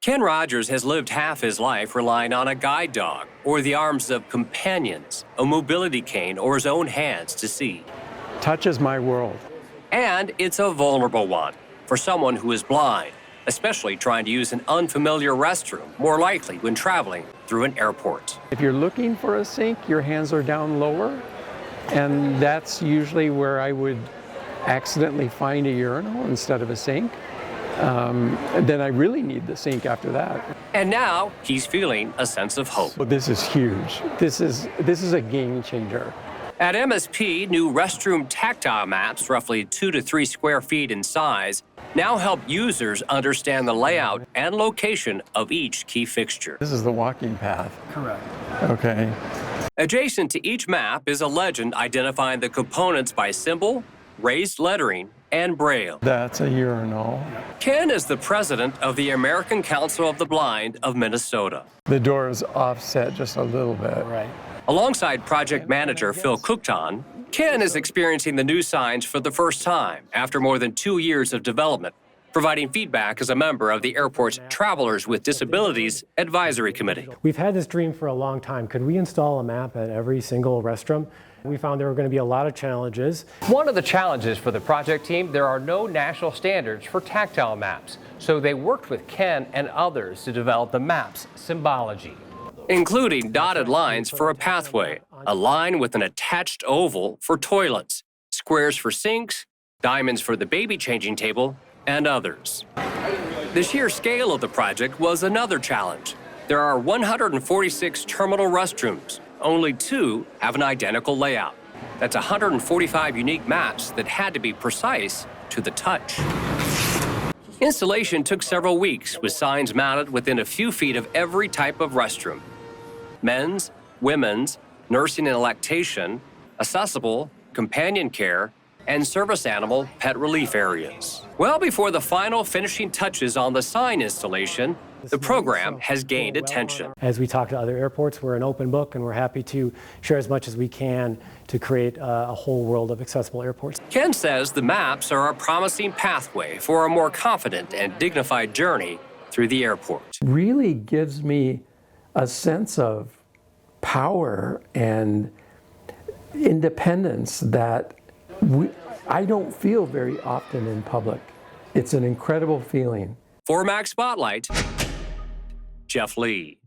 Ken Rogers has lived half his life relying on a guide dog or the arms of companions, a mobility cane, or his own hands to see. Touch is my world. And it's a vulnerable one for someone who is blind, especially trying to use an unfamiliar restroom, more likely when traveling through an airport. If you're looking for a sink, your hands are down lower, and that's usually where I would accidentally find a urinal instead of a sink. Then I really need the sink after that. And now he's feeling a sense of hope. Well, this is huge. This is a game changer. At MSP, new restroom tactile maps, roughly 2 to 3 square feet in size, now help users understand the layout and location of each key fixture. This is the walking path. Correct. Okay. Adjacent to each map is a legend identifying the components by symbol, raised lettering, and Braille. That's a urinal. Ken is the president of the American Council of the Blind of Minnesota. The door is offset just a little bit. Right. Alongside project manager Phil Cookton, Ken is experiencing the new signs for the first time after more than 2 years of development, providing feedback as a member of the airport's Travelers with Disabilities Advisory Committee. We've had this dream for a long time. Could we install a map at every single restroom? We found there were going to be a lot of challenges. One of the challenges for the project team, there are no national standards for tactile maps. So they worked with Ken and others to develop the map's symbology, including dotted lines for a pathway, a line with an attached oval for toilets, squares for sinks, diamonds for the baby changing table, and others. The sheer scale of the project was another challenge. There are 146 terminal restrooms. Only 2 have an identical layout. That's 145 unique maps that had to be precise to the touch. Installation took several weeks, with signs mounted within a few feet of every type of restroom: men's, women's, nursing and lactation, accessible, companion care, and service animal pet relief areas. Well before the final finishing touches on the sign installation, the program has gained attention. As we talk to other airports, we're an open book, and we're happy to share as much as we can to create a whole world of accessible airports. Ken says the maps are a promising pathway for a more confident and dignified journey through the airport. Really gives me a sense of power and independence that I don't feel very often in public. It's an incredible feeling. For Max Spotlight, Jeff Lee.